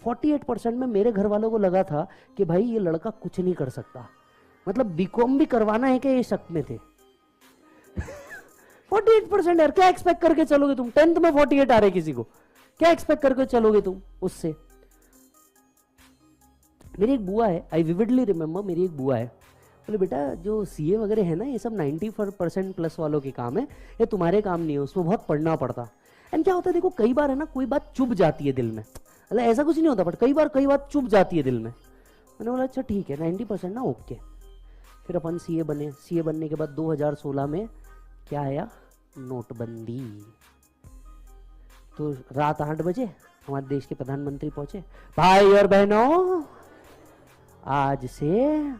48% में मेरे घर वालों को लगा था कि भाई ये लड़का कुछ नहीं कर सकता, मतलब बीकॉम भी करवाना है कि ये शक में थे। 48% यार, क्या एक्सपेक्ट करके चलोगे तुम? 10th में 48 आ रहे किसी को, क्या एक्सपेक्ट करके चलोगे तुम उससे? मेरी एक बुआ है, आई विविडली रिमेंबर, मेरी एक बुआ है, बोले बेटा जो सीए वगैरह है ना, ये सब 90% प्लस वालों के काम है, ये तुम्हारे काम नहीं है, उसमें बहुत पढ़ना पड़ता। एंड क्या होता है देखो, कई बार है ना कोई बात चुभ जाती है दिल में, मतलब ऐसा कुछ नहीं होता बट कई बात चुभ जाती है दिल में। मैंने बोला अच्छा ठीक है 90% ना, ओके। फिर अपन सीए बने, सीए बनने के बाद 2016 में क्या आया, नोटबंदी। तो रात 8 बजे हमारे देश के प्रधानमंत्री पहुंचे, भाई और बहनों आज से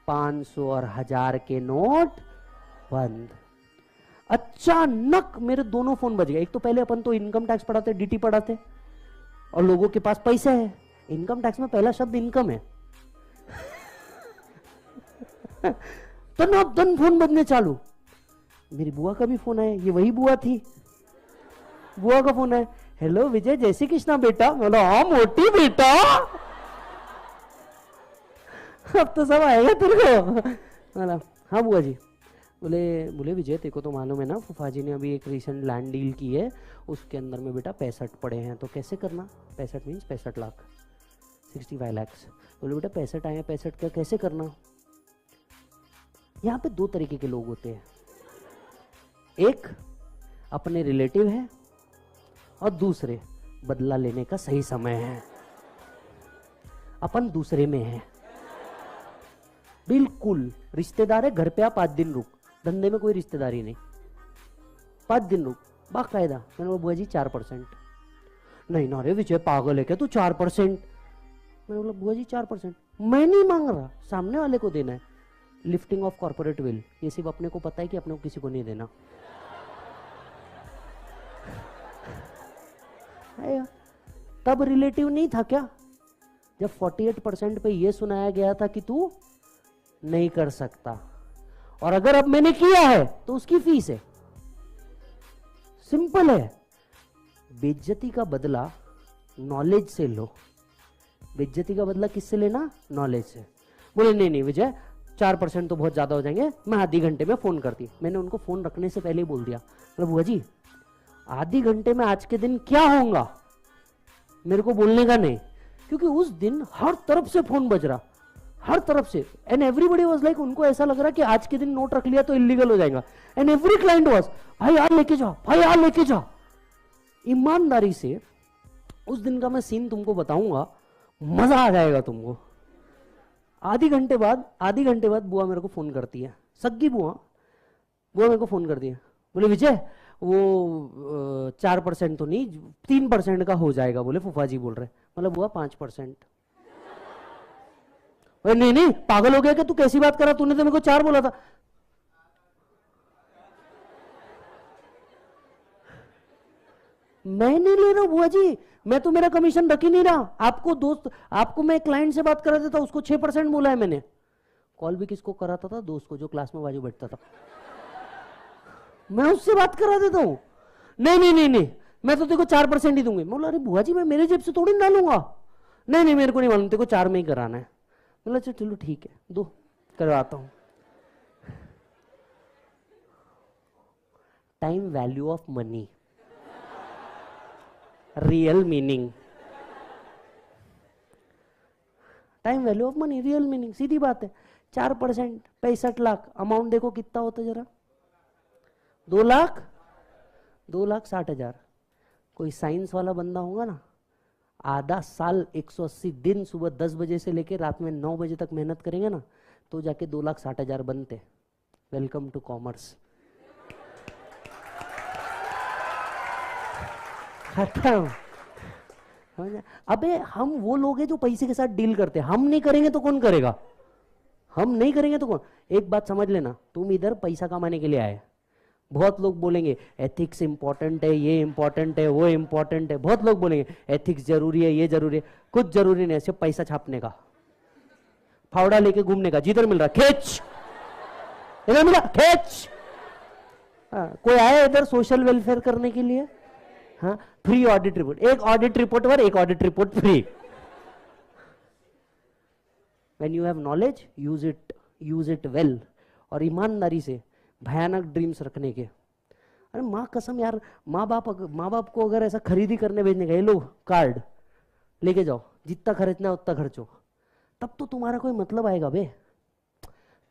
500 और 1000 के नोट बंद। अचानक मेरे दोनों फोन बज गए। एक तो पहले अपन तो इनकम टैक्स पढ़ाते, डीटी पढ़ाते, और लोगों के पास पैसे है, इनकम टैक्स में पहला शब्द इनकम है। तो फोन बजने चालू, मेरी बुआ का भी फोन आया, ये वही बुआ थी, बुआ का फोन आया, हेलो विजय जय श्री कृष्णा बेटा। बोला हाँ मोटी बेटा, अब तो सब आएगा तेरे को। बोला हाँ बुआ जी। बोले विजय तेरे को तो मालूम है ना, फूफा जी ने अभी एक रिसेंट लैंड डील की है, उसके अंदर में बेटा 65 पड़े हैं, तो कैसे करना? 65 मीन्स 65 लाख, 65 lakhs। बोले बेटा 65 आए हैं, 65 क्या कैसे करना? यहाँ पे 2 तरीके के लोग होते हैं, एक अपने रिलेटिव है और दूसरे बदला लेने का सही समय है। अपन दूसरे में है, बिल्कुल रिश्तेदार है, घर पे आ 5 दिन रुक, धंधे में कोई रिश्तेदारी नहीं, 5 दिन रुक बाकायदा। मैंने बोला बुआ जी 4%। नहीं ना रे विजय पागल है क्या तू 4%? मैंने बोला बुआ जी 4%, मैं नहीं मांग रहा, सामने वाले को देना है। लिफ्टिंग ऑफ कॉर्पोरेट विल, ये सिर्फ अपने को पता है कि अपने को किसी को नहीं देना। तब रिलेटिव नहीं था क्या, जब 48% पे ये सुनाया गया था कि तू नहीं कर सकता, और अगर अब मैंने किया है तो उसकी फीस है। सिंपल है, बेइज्जती का बदला नॉलेज से लो। बेइज्जती का बदला किससे लेना? नॉलेज से। बोले नहीं विजय 4% तो बहुत ज्यादा हो जाएंगे, मैं आधे घंटे में फोन करती। मैंने उनको फोन रखने से पहले ही बोल दिया, बोला बुआ जी आधे घंटे में आज के दिन क्या होगा मेरे को बोलने का नहीं, क्योंकि उस दिन हर तरफ से फोन बज रहा, हर तरफ से, एंड एवरीबडी वाज लाइक, उनको ऐसा लग रहा कि आज के दिन नोट रख लिया तो इलीगल हो जाएगा। एंड एवरी क्लाइंट वाज भाई यार लेके जाओ, भाई यार लेके जाओ। ईमानदारी से उस दिन का मैं सीन तुमको बताऊंगा, मजा आ जाएगा तुमको। आधे घंटे बाद बुआ मेरे को फोन करती है, सग्गी बुआ मेरे को फोन करती है, बोले विजय वो 4% तो नहीं 3% का हो जाएगा, बोले फूफा जी बोल रहे। मतलब बुआ 5%। नहीं पागल हो गया क्या तू, कैसी बात करा, तूने तो मेरे को 4 बोला था। मैं नहीं ले रहा बुआ जी, मैं तो मेरा कमीशन रख ही नहीं रहा। आपको मैं क्लाइंट से बात करा देता, उसको 6% बोला है मैंने। कॉल भी किसको कराता था? दोस्त को, जो क्लास में बाजू बैठता था, मैं उससे बात करा देता हूं। नहीं मैं तो तेरे को 4% ही दूंगी। मैं बोला अरे बुआ जी मैं मेरे जेब से थोड़ी ना लूंगा। नहीं मेरे को नहीं मालूम, तेरे को 4 में ही कराना है। बोला अच्छा चलो ठीक है, दो करवाता हूं। Time value of money, real meaning. Time value of money, real meaning, सीधी बात है। 4% 65 लाख, अमाउंट देखो कितना होता जरा, 2,60,000। कोई साइंस वाला बंदा होगा ना, आधा साल 180 दिन सुबह 10 बजे से लेकर रात में 9 बजे तक मेहनत करेंगे ना, तो जाके 2,60,000 बनते। Welcome to commerce. खत्म। अबे हम वो लोग हैं जो पैसे के साथ डील करते हैं, हम नहीं करेंगे तो कौन करेगा? हम नहीं करेंगे तो कौन? एक बात समझ लेना, तुम इधर पैसा कमाने के लिए आए। बहुत लोग बोलेंगे एथिक्स इंपॉर्टेंट है, ये इंपॉर्टेंट है, वो इंपॉर्टेंट है। बहुत लोग बोलेंगे एथिक्स जरूरी है, ये जरूरी है। कुछ जरूरी नहीं है, सिर्फ पैसा छापने का, फावड़ा लेके घूमने का, जिधर मिल रहा खींच, इधर मिला खींच। कोई आया इधर सोशल वेलफेयर करने के लिए? हाँ, फ्री ऑडिट रिपोर्ट, एक ऑडिट रिपोर्ट और एक audit report free. When you have knowledge use it well, और ईमानदारी से भयानक ड्रीम्स रखने के। अरे माँ कसम यार, माँ बाप को अगर ऐसा खरीदी करने भेजने का, ये लो कार्ड लेके जाओ, जितना खरीदना है उतना खर्चो, तब तो तुम्हारा कोई मतलब आएगा बे,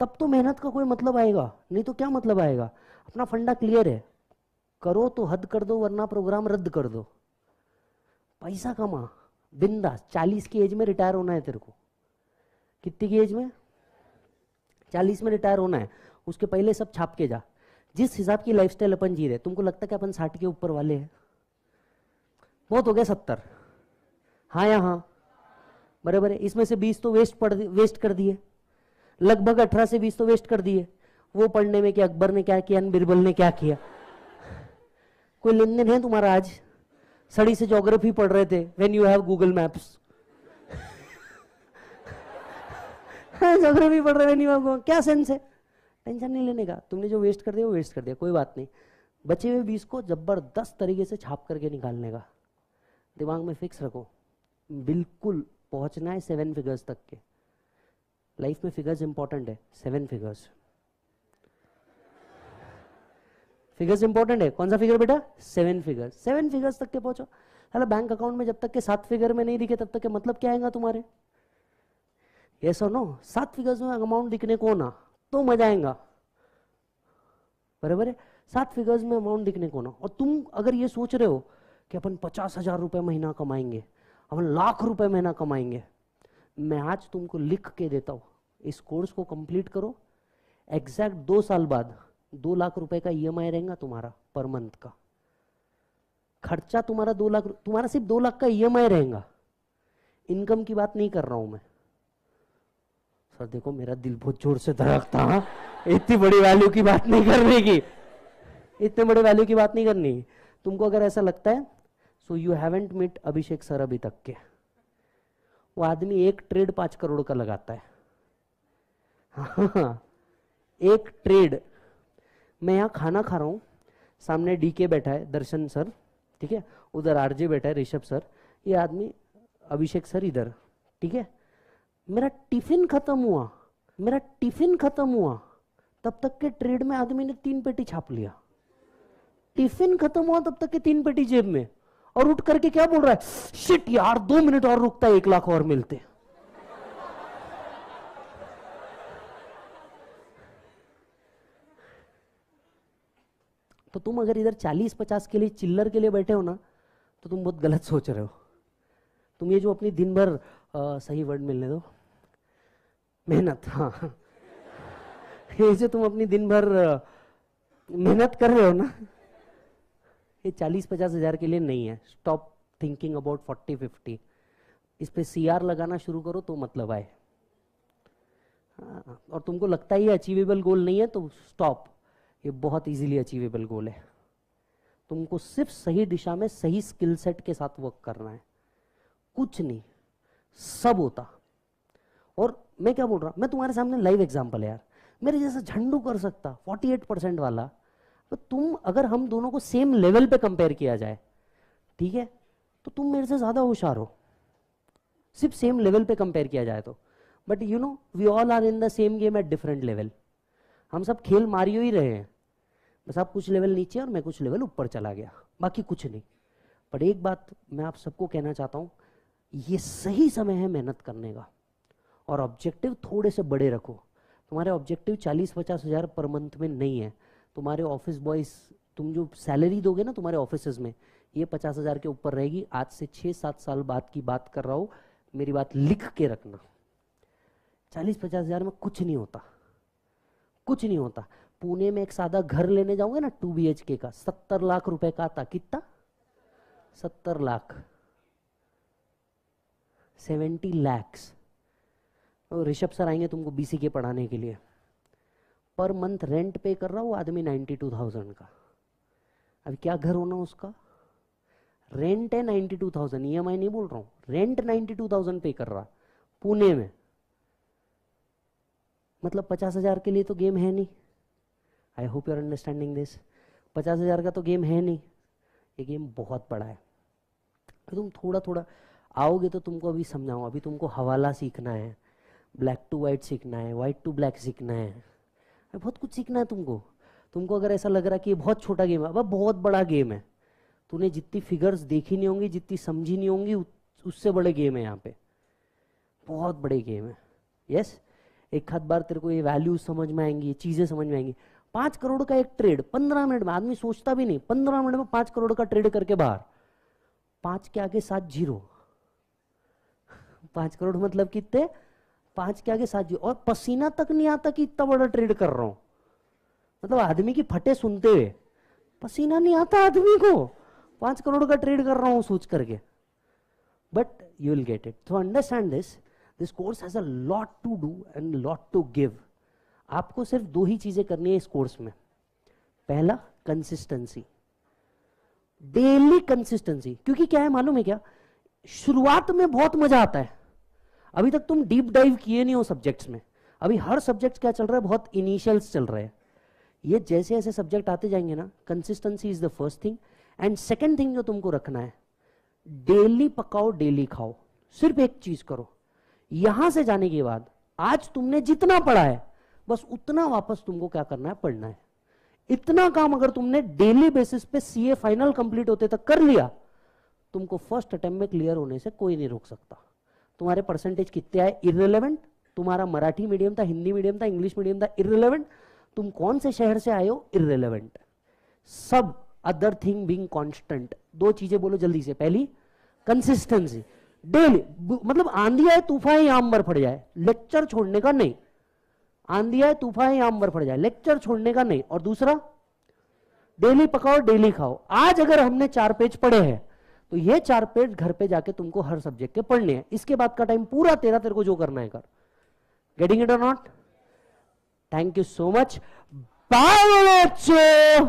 तब तो मेहनत का कोई मतलब आएगा, नहीं तो क्या मतलब आएगा। अपना फंडा क्लियर है, करो तो हद कर दो वरना प्रोग्राम रद्द कर दो, पैसा कमा बिंदास। 40 की एज में रिटायर होना है तेरे को, कितनी की एज में? 40 में रिटायर होना है, उसके पहले सब छाप के जा। जिस हिसाब की लाइफस्टाइल अपन जी रहे, तुमको लगता है कि अपन 60 के ऊपर वाले हैं? बहुत हो गया 70, हाँ या हाँ, बराबर है। इसमें से 20 तो वेस्ट कर दिए, लगभग 18 से 20 तो वेस्ट कर दिए वो पढ़ने में कि अकबर ने क्या किया, बिरबल ने क्या किया। कोई लेन देन है तुम्हारा? आज सड़ी से ज्योग्राफी पढ़ रहे थे when you have Google maps. Geography पढ़ रहे व्हेन यू हैव, क्या सेंस है? टेंशन नहीं लेने का, तुमने जो वेस्ट कर दिया वो वेस्ट कर दिया, कोई बात नहीं। बचे हुए 20 को जबरदस्त तरीके से छाप करके निकालने का, दिमाग में फिक्स रखो। बिल्कुल पहुंचना है 7 फिगर्स तक के। लाइफ में फिगर्स इंपॉर्टेंट है, 7 फिगर्स। फिगर्स इंपॉर्टेंट है, कौन सा फिगर बेटा? 7 फिगर्स। 7 फिगर्स तक के पहुंचो। हेलो, बैंक अकाउंट में जब तक के 7 फिगर में नहीं दिखे तब तक के मतलब क्या आएगा तुम्हारे? यस और नो? 7 फिगर्स में अमाउंट दिखने को ना तो मजा आएगा, बराबर है। 7 फिगर्स में अमाउंट दिखने को ना। और तुम अगर ये सोच रहे हो कि अपन 50,000 रुपए महीना कमाएंगे, अपन लाख रुपए महीना कमाएंगे, मैं आज तुमको लिख के देता हूं, इस कोर्स को कंप्लीट करो, एग्जैक्ट 2 साल बाद 2 लाख रुपए का ईएमआई रहेगा तुम्हारा पर मंथ का। खर्चा तुम्हारा 2 लाख, तुम्हारा सिर्फ 2 लाख का ईएमआई रहेगा। इनकम की बात नहीं कर रहा हूं मैं। सर देखो मेरा दिल बहुत जोर से धड़कता, हाँ, इतनी बड़ी वैल्यू की बात नहीं करने की, इतने बड़े वैल्यू की बात नहीं करनी। तुमको अगर ऐसा लगता है, so you haven't meet Abhishek sir अभी तक के। वो आदमी एक ट्रेड 5 करोड़ का लगाता है। हाँ, एक ट्रेड। मैं यहाँ खाना खा रहा हूँ, सामने डीके बैठा है, दर्शन सर, ठीक है, उधर आरजे बैठा है, ऋषभ सर, ये आदमी अभिषेक सर इधर, ठीक है। मेरा टिफिन खत्म हुआ, तब तक के ट्रेड में आदमी ने 3 पेटी छाप लिया। टिफिन खत्म हुआ तब तक के 3 पेटी जेब में, और उठ करके क्या बोल रहा है, शिट यार 2 मिनट और रुकता 1 लाख और मिलते। तो तुम अगर इधर 40-50 के लिए चिल्लर के लिए बैठे हो ना, तो तुम बहुत गलत सोच रहे हो। तुम ये जो अपनी दिन भर सही वर्ड मिलने दो, मेहनत, हाँ, ये जो तुम अपनी दिन भर मेहनत कर रहे हो ना, ये 40-50 हजार के लिए नहीं है। Stop thinking about 40-50। इस पे सीआर लगाना शुरू करो तो मतलब आए। और तुमको लगता है ये अचीवेबल गोल नहीं है तो स्टॉप, ये बहुत इजीली अचीवेबल गोल है। तुमको सिर्फ सही दिशा में सही स्किल सेट के साथ वर्क करना है, कुछ नहीं, सब होता। और मैं क्या बोल रहा, मैं तुम्हारे सामने लाइव एग्जांपल है यार। मेरे जैसा झंडू कर सकता 48% वाला, तो तुम अगर हम दोनों को सेम लेवल पे कंपेयर किया जाए, ठीक है, तो तुम मेरे से ज्यादा होशियार हो, सिर्फ सेम लेवल पे कंपेयर किया जाए तो। But you know we all are in the same game at different level. हम सब खेल मारियो ही रहे हैं, बस आप कुछ लेवल नीचे और मैं कुछ लेवल ऊपर चला गया, बाकी कुछ नहीं। पर एक बात मैं आप सबको कहना चाहता हूं, ये सही समय है मेहनत करने का, और ऑब्जेक्टिव थोड़े से बड़े रखो। तुम्हारे ऑब्जेक्टिव 40-50 हजार पर मंथ में नहीं है। तुम्हारे ऑफिस बॉयज, तुम जो सैलरी दोगे ना तुम्हारे ऑफिस में, ये 50 हजार के ऊपर रहेगी। आज से 6-7 साल बाद की बात कर रहा हूं, मेरी बात लिख के रखना। 40-50 हजार में कुछ नहीं होता, कुछ नहीं होता। पुणे में एक सादा घर लेने जाओगे ना 2 BHK का, 70 लाख रुपए का आता। कितना? 70 लाख, 70 lakhs। ऋषभ सर आएंगे तुमको BCK पढ़ाने के लिए, पर मंथ रेंट पे कर रहा वो आदमी 92,000 का। अब क्या घर होना उसका? रेंट है 92,000, EMI नहीं बोल रहा हूं, रेंट 92,000 पे कर रहा पुणे में। मतलब 50 हजार के लिए तो गेम है नहीं। I hope you are understanding this. 50 हजार का तो गेम है नहीं, ये गेम बहुत बड़ा है। तुम थोड़ा थोड़ा आओगे तो तुमको अभी समझाऊं, अभी तुमको हवाला सीखना है, ब्लैक टू व्हाइट सीखना है, व्हाइट टू ब्लैक सीखना है, बहुत कुछ सीखना है तुमको। तुमको अगर ऐसा लग रहा है कि ये बहुत छोटा गेम है, अब बहुत बड़ा गेम है। तूने जितनी फिगर्स देखी नहीं होंगी, जितनी समझी नहीं होंगी, उससे बड़े गेम है यहाँ पे, बहुत बड़े गेम है। यस, एक आध बार तेरे को ये वैल्यूज समझ में आएंगी, चीजें समझ में आएंगी। 5 करोड़ का एक ट्रेड 15 मिनट में, आदमी सोचता भी नहीं, 15 मिनट में 5 करोड़ का ट्रेड करके बाहर। 5 के आगे 7 जीरो, 5 करोड़ मतलब कितने, 5 के आगे 7 जीरो, और पसीना तक नहीं आता कि इतना बड़ा ट्रेड कर रहा हूं। मतलब आदमी की फटे सुनते हुए पसीना नहीं आता आदमी को, 5 करोड़ का ट्रेड कर रहा हूं सोच करके। But you will get it. तो understand this course has a lot to do and lot to give. आपको सिर्फ 2 ही चीजें करनी है इस कोर्स में। पहला, कंसिस्टेंसी, डेली कंसिस्टेंसी। क्योंकि क्या है मालूम है क्या, शुरुआत में बहुत मजा आता है, अभी तक तुम डीप डाइव किए नहीं हो सब्जेक्ट्स में। अभी हर सब्जेक्ट क्या चल रहा है, बहुत इनिशियल्स चल रहे हैं। ये जैसे जैसे सब्जेक्ट आते जाएंगे ना, consistency is the first thing. And second thing जो तुमको रखना है, डेली पकाओ डेली खाओ। सिर्फ एक चीज करो, यहां से जाने के बाद आज तुमने जितना पढ़ा है बस उतना वापस तुमको क्या करना है, पढ़ना है। इतना काम अगर तुमने डेली बेसिस पे सीए फाइनल कंप्लीट होते तक कर लिया, तुमको फर्स्ट अटेम्प्ट में क्लियर होने से कोई नहीं रोक सकता। तुम्हारे परसेंटेज कितने आए इररिलेवेंट, तुम्हारा मराठी मीडियम था, हिंदी मीडियम था, इंग्लिश मीडियम था, इररिलेवेंट, तुम कौन से शहर से आए हो इररिलेवेंट। सब अदर थिंग बीइंग कांस्टेंट। 2 चीजें बोलो जल्दी से। पहली, कंसिस्टेंसी, डेली, मतलब आंधी आए तूफान या अंबर फट जाए, लेक्चर छोड़ने का नहीं। आंधी आए तूफान या अंबर फट जाए, लेक्चर छोड़ने का नहीं। और दूसरा, डेली पकाओ डेली खाओ। आज अगर हमने 4 पेज पढ़े हैं तो ये 4 पेज घर पे जाके तुमको हर सब्जेक्ट के पढ़ने हैं। इसके बाद का टाइम पूरा तेरे को जो करना है कर। Getting it or not? Thank you so much. Bye बच्चों।